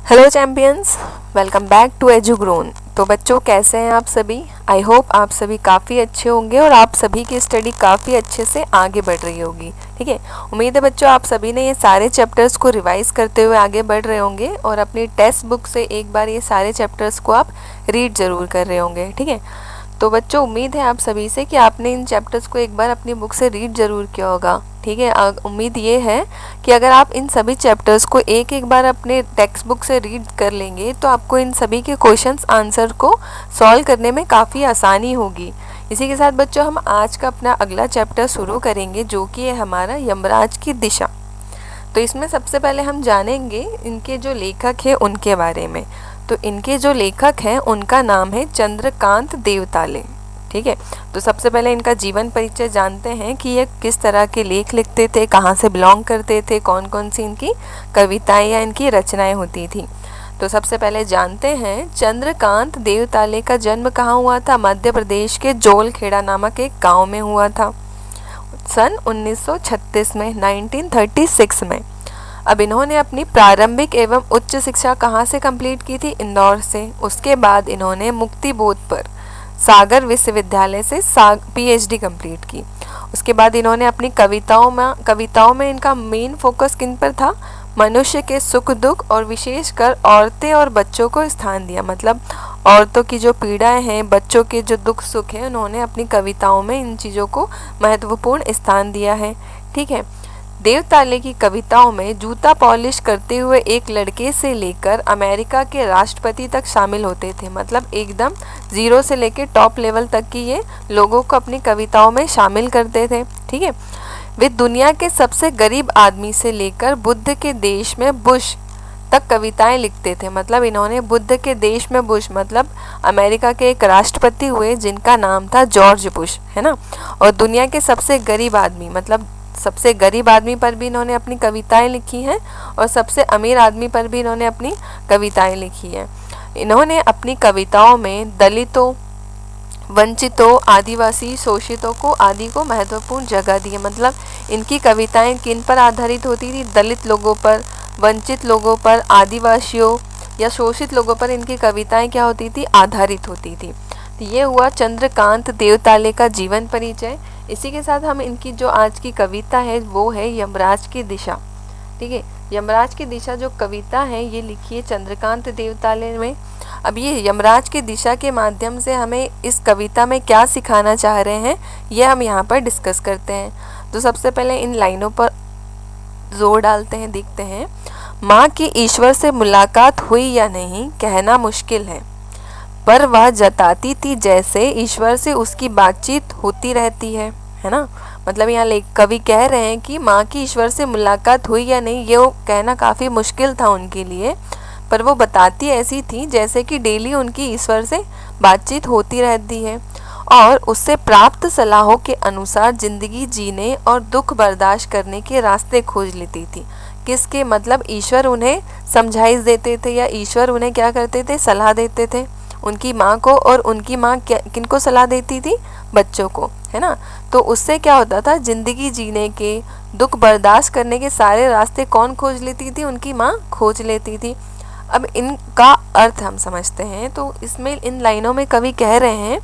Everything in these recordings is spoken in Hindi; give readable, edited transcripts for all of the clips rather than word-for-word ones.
Hello champions, welcome back to Edugrown. तो बच्चों, कैसे हैं आप सभी? आई होप आप सभी काफ़ी अच्छे होंगे और आप सभी की स्टडी काफ़ी अच्छे से आगे बढ़ रही होगी। ठीक है, उम्मीद है बच्चों आप सभी ने ये सारे चैप्टर्स को रिवाइज करते हुए आगे बढ़ रहे होंगे और अपनी टेक्स्ट बुक से एक बार ये सारे चैप्टर्स को आप रीड ज़रूर कर रहे होंगे। ठीक है, तो बच्चों उम्मीद है आप सभी से कि आपने इन चैप्टर्स को एक बार अपनी बुक से रीड ज़रूर किया होगा। ठीक है, उम्मीद ये है कि अगर आप इन सभी चैप्टर्स को एक एक बार अपने टेक्स्ट बुक से रीड कर लेंगे तो आपको इन सभी के क्वेश्चंस आंसर को सॉल्व करने में काफ़ी आसानी होगी। इसी के साथ बच्चों हम आज का अपना अगला चैप्टर शुरू करेंगे, जो कि है हमारा यमराज की दिशा। तो इसमें सबसे पहले हम जानेंगे इनके जो लेखक हैं उनके बारे में। तो इनके जो लेखक हैं उनका नाम है चंद्रकांत देवताले। ठीक है, तो सबसे पहले इनका जीवन परिचय जानते हैं कि ये किस तरह के लेख लिखते थे, कहाँ से बिलोंग करते थे, कौन कौन सी इनकी कविताएं या इनकी रचनाएं होती थी। तो सबसे पहले जानते हैं चंद्रकांत देवताले का जन्म कहाँ हुआ था। मध्य प्रदेश के जोलखेड़ा नामक एक गांव में हुआ था सन 1936 में, 1936 में। अब इन्होंने अपनी प्रारंभिक एवं उच्च शिक्षा कहाँ से कंप्लीट की थी? इंदौर से। उसके बाद इन्होंने मुक्तिबोध पर सागर विश्वविद्यालय से पीएचडी कंप्लीट की। उसके बाद इन्होंने अपनी कविताओं में इनका मेन फोकस किन पर था? मनुष्य के सुख दुख और विशेषकर औरतें और बच्चों को स्थान दिया। मतलब औरतों की जो पीड़ाएं हैं, बच्चों के जो दुख सुख हैं, उन्होंने अपनी कविताओं में इन चीज़ों को महत्वपूर्ण स्थान दिया है। ठीक है, देवताले की कविताओं में जूता पॉलिश करते हुए एक लड़के से लेकर अमेरिका के राष्ट्रपति तक शामिल होते थे। मतलब एकदम जीरो से लेकर टॉप लेवल तक की ये लोगों को अपनी कविताओं में शामिल करते थे। ठीक है, वे दुनिया के सबसे गरीब आदमी से लेकर बुद्ध के देश में बुश तक कविताएं लिखते थे। मतलब इन्होंने बुद्ध के देश में बुश मतलब अमेरिका के एक राष्ट्रपति हुए जिनका नाम था जॉर्ज बुश, है ना, और दुनिया के सबसे गरीब आदमी मतलब सबसे गरीब आदमी पर भी इन्होंने अपनी कविताएं लिखी हैं और सबसे अमीर आदमी पर भी इन्होंने अपनी कविताएं लिखी हैं। इन्होंने अपनी कविताओं में दलितों, वंचितों, आदिवासी, शोषितों को आदि को महत्वपूर्ण जगह दी है। मतलब इनकी कविताएं किन पर आधारित होती थी? दलित लोगों पर, वंचित लोगों पर, आदिवासियों या शोषित लोगों पर इनकी कविताएं क्या होती थी? आधारित होती थी। तो ये हुआ चंद्रकांत देवताले का जीवन परिचय। इसी के साथ हम इनकी जो आज की कविता है वो है यमराज की दिशा। ठीक है, यमराज की दिशा जो कविता है ये लिखी है चंद्रकांत देवताले में। अब ये यमराज की दिशा के माध्यम से हमें इस कविता में क्या सिखाना चाह रहे हैं ये हम यहाँ पर डिस्कस करते हैं। तो सबसे पहले इन लाइनों पर जोर डालते हैं, देखते हैं। माँ की ईश्वर से मुलाकात हुई या नहीं कहना मुश्किल है, पर वह जताती थी जैसे ईश्वर से उसकी बातचीत होती रहती है ना। मतलब यहाँ कवि कह रहे हैं कि माँ की ईश्वर से मुलाकात हुई या नहीं ये कहना काफ़ी मुश्किल था उनके लिए, पर वो बताती ऐसी थी जैसे कि डेली उनकी ईश्वर से बातचीत होती रहती है और उससे प्राप्त सलाहों के अनुसार ज़िंदगी जीने और दुख बर्दाश्त करने के रास्ते खोज लेती थी। किसके? मतलब ईश्वर उन्हें समझाइश देते थे या ईश्वर उन्हें क्या करते थे? सलाह देते थे उनकी माँ को। और उनकी माँ किनको सलाह देती थी? बच्चों को, है ना। तो उससे क्या होता था? ज़िंदगी जीने के, दुख बर्दाश्त करने के सारे रास्ते कौन खोज लेती थी? उनकी माँ खोज लेती थी। अब इनका अर्थ हम समझते हैं। तो इसमें इन लाइनों में कवि कह रहे हैं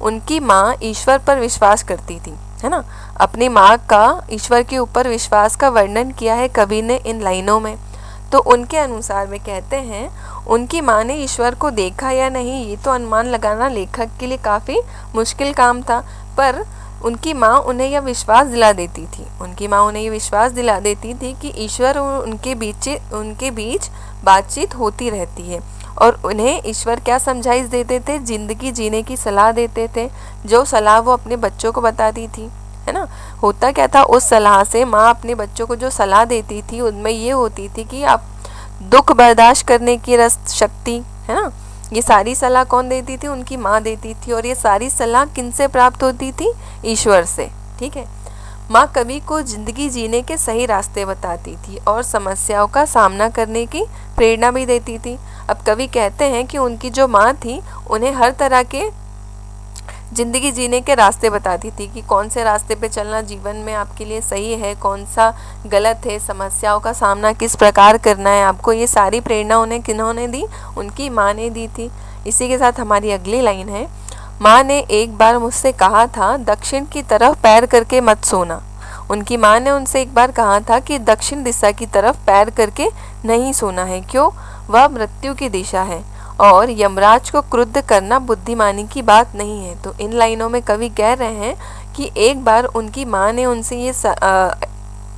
उनकी माँ ईश्वर पर विश्वास करती थी, है ना। अपनी माँ का ईश्वर के ऊपर विश्वास का वर्णन किया है कवि ने इन लाइनों में। तो उनके अनुसार वे कहते हैं उनकी माँ ने ईश्वर को देखा या नहीं ये तो अनुमान लगाना लेखक के लिए काफ़ी मुश्किल काम था, पर उनकी माँ उन्हें यह विश्वास दिला देती थी। उनकी माँ उन्हें यह विश्वास दिला देती थी कि ईश्वर उनके बीच बातचीत होती रहती है और उन्हें ईश्वर क्या समझाइश देते थे? ज़िंदगी जीने की सलाह देते थे, जो सलाह वो अपने बच्चों को बताती थी, है ना। होता क्या था? उस सलाह से माँ अपने बच्चों को जो सलाह देती थी उनमें ये होती थी कि आप दुख बर्दाश्त करने की शक्ति, है ना। ये सारी सलाह कौन देती थी? उनकी माँ देती थी। और ये सारी सलाह किनसे प्राप्त होती थी? ईश्वर से। ठीक है, माँ कवि को जिंदगी जीने के सही रास्ते बताती थी और समस्याओं का सामना करने की प्रेरणा भी देती थी। अब कवि कहते हैं कि उनकी जो माँ थी उन्हें हर तरह के ज़िंदगी जीने के रास्ते बताती थी कि कौन से रास्ते पे चलना जीवन में आपके लिए सही है, कौन सा गलत है, समस्याओं का सामना किस प्रकार करना है आपको। ये सारी प्रेरणा उन्हें किन्होंने दी? उनकी माँ ने दी थी। इसी के साथ हमारी अगली लाइन है, माँ ने एक बार मुझसे कहा था दक्षिण की तरफ पैर करके मत सोना। उनकी माँ ने उनसे एक बार कहा था कि दक्षिण दिशा की तरफ पैर करके नहीं सोना है। क्यों? वह मृत्यु की दिशा है और यमराज को क्रुद्ध करना बुद्धिमानी की बात नहीं है। तो इन लाइनों में कवि कह रहे हैं कि एक बार उनकी माँ ने उनसे ये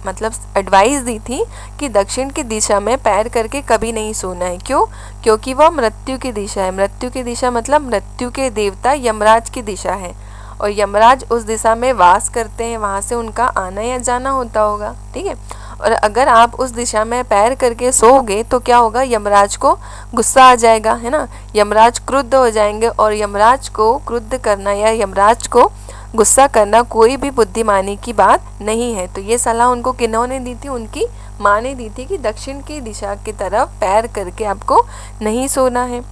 मतलब एडवाइस दी थी कि दक्षिण की दिशा में पैर करके कभी नहीं सोना है। क्यों? क्योंकि वह मृत्यु की दिशा है। मृत्यु की दिशा मतलब मृत्यु के देवता यमराज की दिशा है और यमराज उस दिशा में वास करते हैं, वहाँ से उनका आना या जाना होता होगा। ठीक है, और अगर आप उस दिशा में पैर करके सोओगे तो क्या होगा? यमराज को गुस्सा आ जाएगा, है ना। यमराज क्रुद्ध हो जाएंगे और यमराज को क्रुद्ध करना या यमराज को गुस्सा करना कोई भी बुद्धिमानी की बात नहीं है। तो ये सलाह उनको किन्होंने दी थी? उनकी माँ ने दी थी कि दक्षिण की दिशा की तरफ पैर करके आपको नहीं सोना है।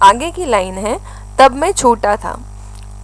आगे की लाइन है, तब मैं छोटा था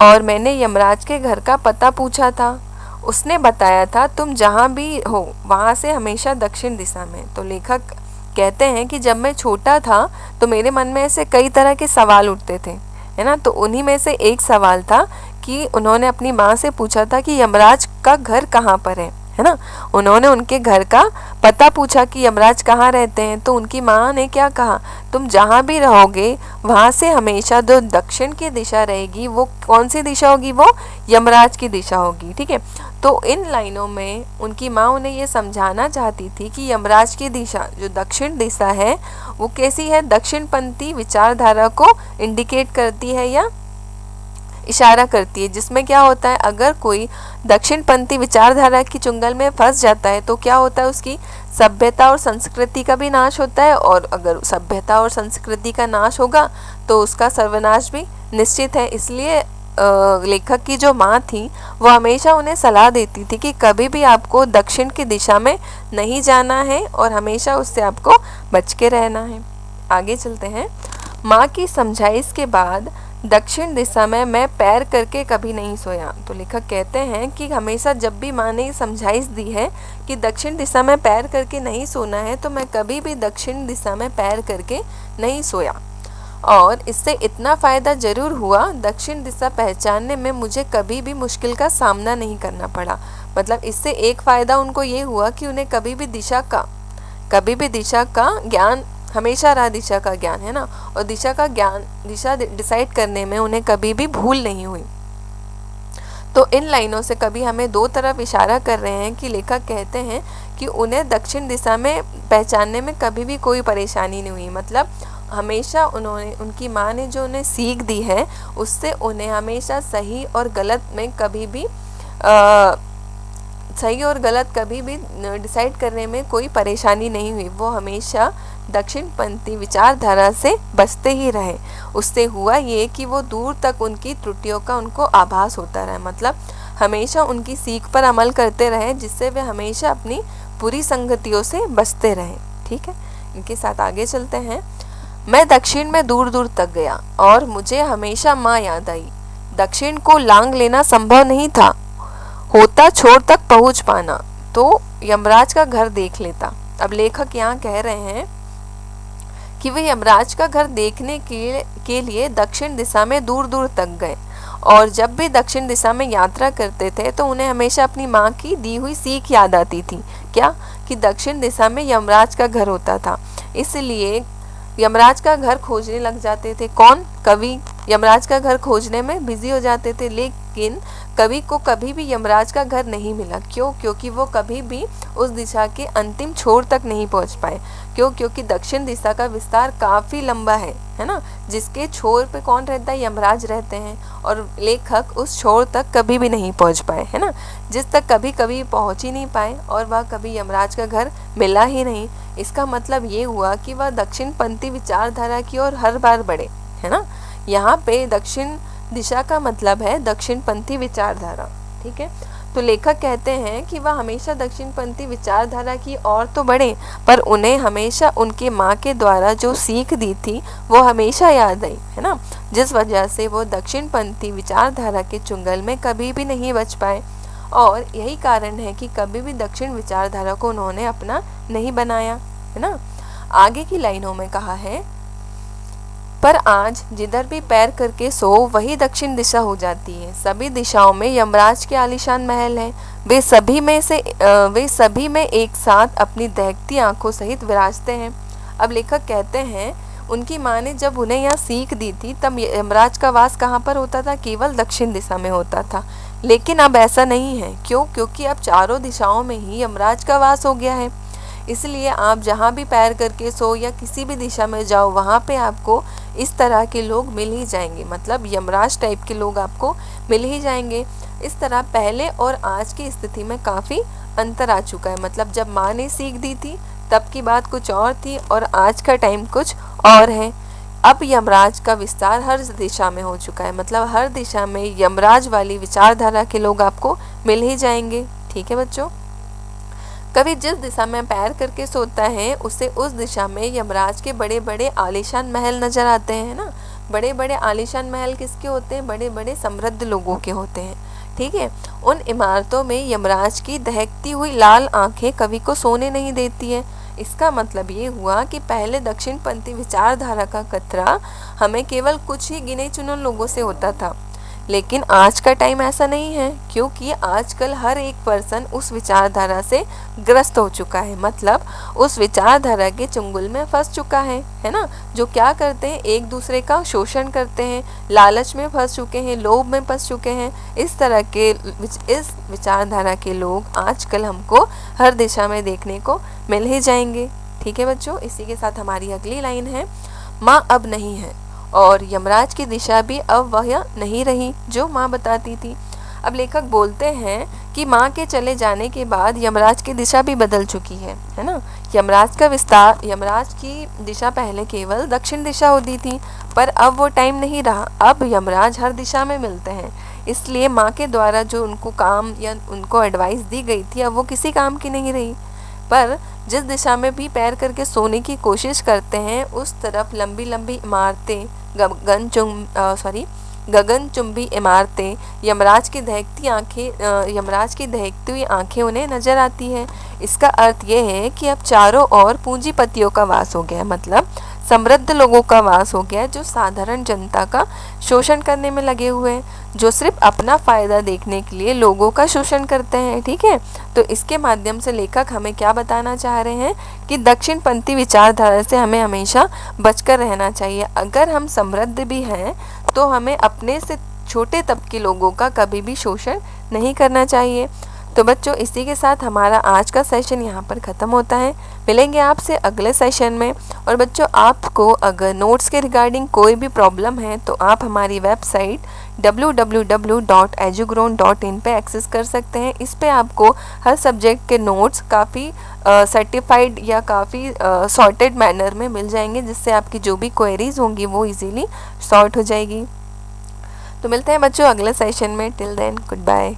और मैंने यमराज के घर का पता पूछा था। उसने बताया था तुम जहाँ भी हो वहाँ से हमेशा दक्षिण दिशा में। तो लेखक कहते हैं कि जब मैं छोटा था तो मेरे मन में ऐसे कई तरह के सवाल उठते थे, है ना। तो उन्हीं में से एक सवाल था कि उन्होंने अपनी माँ से पूछा था कि यमराज का घर कहाँ पर है ना। उन्होंने उनके घर का पता पूछा कि यमराज कहाँ रहते हैं। तो उनकी माँ ने क्या कहा? तुम जहाँ भी रहोगे वहाँ से हमेशा जो दक्षिण की दिशा रहेगी वो कौन सी दिशा होगी? वो यमराज की दिशा होगी। ठीक है, तो इन लाइनों में उनकी माँ उन्हें ये समझाना चाहती थी कि यमराज की दिशा जो दक्षिण दिशा है वो कैसी है? दक्षिणपंथी विचारधारा को इंडिकेट करती है या इशारा करती है, जिसमें क्या होता है, अगर कोई दक्षिणपंथी विचारधारा की चुंगल में फंस जाता है तो क्या होता है? उसकी सभ्यता और संस्कृति का भी नाश होता है और अगर सभ्यता और संस्कृति का नाश होगा तो उसका सर्वनाश भी निश्चित है। इसलिए लेखक की जो माँ थी वो हमेशा उन्हें सलाह देती थी कि कभी भी आपको दक्षिण की दिशा में नहीं जाना है और हमेशा उससे आपको बच के रहना है। आगे चलते हैं। माँ की समझाइश के बाद दक्षिण दिशा में मैं पैर करके कभी नहीं सोया। तो लेखक कहते हैं कि हमेशा जब भी माँ ने समझाइश दी है कि दक्षिण दिशा में पैर करके नहीं सोना है तो मैं कभी भी दक्षिण दिशा में पैर करके नहीं सोया। और इससे इतना फ़ायदा ज़रूर हुआ, दक्षिण दिशा पहचानने में मुझे कभी भी मुश्किल का सामना नहीं करना पड़ा। मतलब इससे एक फ़ायदा उनको ये हुआ कि उन्हें कभी भी दिशा का ज्ञान हमेशा रहा, दिशा का ज्ञान, है ना। और दिशा डिसाइड करने में उन्हें कभी भी भूल नहीं हुई। तो इन लाइनों से कभी हमें दो तरफ इशारा कर रहे हैं कि लेखक कहते हैं कि उन्हें दक्षिण दिशा में पहचानने में कभी भी कोई परेशानी नहीं हुई। मतलब हमेशा उनकी माँ ने जो उन्हें सीख दी है उससे उन्हें हमेशा सही और गलत कभी भी डिसाइड करने में कोई परेशानी नहीं हुई। वो हमेशा दक्षिणपंथी विचारधारा से बचते ही रहे। उससे हुआ ये कि वो दूर तक उनकी त्रुटियों का उनको आभास होता रहा। मतलब हमेशा उनकी सीख पर अमल करते रहे जिससे वे हमेशा अपनी बुरी संगतियों से बचते रहे। ठीक है, इनके साथ आगे चलते हैं। मैं दक्षिण में दूर दूर तक गया और मुझे हमेशा माँ याद आई। दक्षिण को लांग लेना संभव नहीं था, होता छोर तक पहुँच पाना तो यमराज का घर देख लेता। अब लेखक यहाँ कह रहे हैं कि वे यमराज का घर देखने के लिए दक्षिण दिशा में दूर दूर तक गए और जब भी दक्षिण दिशा में यात्रा करते थे तो उन्हें हमेशा अपनी माँ की दी हुई सीख याद आती थी। क्या? कि दक्षिण दिशा में यमराज का घर होता था, इसलिए यमराज का घर खोजने लग जाते थे। कौन? कवि यमराज का घर खोजने में बिजी हो जाते थे, लेकिन कवि को कभी भी यमराज का घर नहीं मिला। क्यों? क्योंकि वो कभी भी उस दिशा के अंतिम छोर तक नहीं पहुंच पाए। क्यों? क्योंकि दक्षिण दिशा का विस्तार काफ़ी लंबा है ना, जिसके छोर पे कौन रहता है? यमराज रहते हैं और लेखक उस छोर तक कभी भी नहीं पहुंच पाए, है ना, जिस तक कभी पहुंच ही नहीं पाए और वह कभी यमराज का घर मिला ही नहीं। इसका मतलब ये हुआ कि वह दक्षिणपंथी विचारधारा की ओर हर बार बढ़े, है ना। यहाँ पे दक्षिण दिशा का मतलब है दक्षिणपंथी विचारधारा। ठीक है, तो लेखक कहते हैं कि वह हमेशा दक्षिणपंथी विचारधारा की ओर तो बढ़े पर उन्हें हमेशा उनके माँ के द्वारा जो सीख दी थी वो हमेशा याद आई, है ना। जिस वजह से वो दक्षिणपंथी विचारधारा के चुंगल में कभी भी नहीं बच पाए, और यही कारण है कि कभी भी दक्षिण विचारधारा को उन्होंने अपना नहीं बनाया, है ना। आगे की लाइनों में कहा है, पर आज जिधर भी पैर करके सो वही दक्षिण दिशा हो जाती है। सभी दिशाओं में यमराज के आलीशान महल हैं। वे सभी में एक साथ अपनी दहकती आंखों सहित विराजते हैं। अब लेखक कहते हैं, उनकी माँ ने जब उन्हें यहाँ सीख दी थी तब यमराज का वास कहाँ पर होता था? केवल दक्षिण दिशा में होता था। लेकिन अब ऐसा नहीं है। क्यों? क्योंकि अब चारों दिशाओं में ही यमराज का वास हो गया है। इसलिए आप जहाँ भी पैर करके सो या किसी भी दिशा में जाओ, वहाँ पे आपको इस तरह के लोग मिल ही जाएंगे, मतलब यमराज टाइप के लोग आपको मिल ही जाएंगे। इस तरह पहले और आज की स्थिति में काफ़ी अंतर आ चुका है। मतलब जब माँ ने सीख दी थी तब की बात कुछ और थी और आज का टाइम कुछ और है। अब यमराज का विस्तार हर दिशा में हो चुका है, मतलब हर दिशा में यमराज वाली विचारधारा के लोग आपको मिल ही जाएंगे। ठीक है बच्चों, कभी जिस दिशा में पैर करके सोता है उसे उस दिशा में यमराज के बड़े बड़े आलीशान महल नजर आते हैं ना। बड़े बड़े आलीशान महल किसके होते हैं? बड़े बड़े समृद्ध लोगों के होते हैं। ठीक है, उन इमारतों में यमराज की दहकती हुई लाल आंखें कवि को सोने नहीं देती है। इसका मतलब ये हुआ कि पहले दक्षिणपंथी विचारधारा का खतरा हमें केवल कुछ ही गिने चुने लोगों से होता था, लेकिन आज का टाइम ऐसा नहीं है, क्योंकि आजकल हर एक पर्सन उस विचारधारा से ग्रस्त हो चुका है, मतलब उस विचारधारा के चुंगल में फंस चुका है ना। जो क्या करते हैं? एक दूसरे का शोषण करते हैं, लालच में फंस चुके हैं, लोभ में फंस चुके हैं। इस तरह के इस विचारधारा के लोग आजकल हमको हर दिशा में देखने को मिल ही जाएंगे। ठीक है बच्चों, इसी के साथ हमारी अगली लाइन है, माँ अब नहीं है और यमराज की दिशा भी अब वह नहीं रही जो माँ बताती थी। अब लेखक बोलते हैं कि माँ के चले जाने के बाद यमराज की दिशा भी बदल चुकी है ना। यमराज की दिशा पहले केवल दक्षिण दिशा होती थी, पर अब वो टाइम नहीं रहा। अब यमराज हर दिशा में मिलते हैं, इसलिए माँ के द्वारा जो उनको काम या उनको एडवाइस दी गई थी अब वो किसी काम की नहीं रही। पर जिस दिशा में भी पैर करके सोने की कोशिश करते हैं उस तरफ लंबी लंबी इमारतें, गगनचुंबी इमारतें, यमराज की दहकती हुई आंखें उन्हें नजर आती है। इसका अर्थ यह है कि अब चारों ओर पूंजीपतियों का वास हो गया, मतलब समृद्ध लोगों का वास हो गया, जो साधारण जनता का शोषण करने में लगे हुए हैं, जो सिर्फ अपना फायदा देखने के लिए लोगों का शोषण करते हैं। ठीक है, तो इसके माध्यम से लेखक हमें क्या बताना चाह रहे हैं कि दक्षिणपंथी विचारधारा से हमें हमेशा बचकर रहना चाहिए। अगर हम समृद्ध भी हैं तो हमें अपने से छोटे तबके लोगों का कभी भी शोषण नहीं करना चाहिए। तो बच्चों, इसी के साथ हमारा आज का सेशन यहाँ पर ख़त्म होता है। मिलेंगे आपसे अगले सेशन में। और बच्चों, आपको अगर नोट्स के रिगार्डिंग कोई भी प्रॉब्लम है तो आप हमारी वेबसाइट www.edugrown.in पे एक्सेस कर सकते हैं। इस पे आपको हर सब्जेक्ट के नोट्स काफ़ी सर्टिफाइड या काफ़ी सॉर्टेड मैनर में मिल जाएंगे, जिससे आपकी जो भी क्वेरीज होंगी वो इजीली सॉर्ट हो जाएगी। तो मिलते हैं बच्चों अगले सेशन में। Till then, good bye.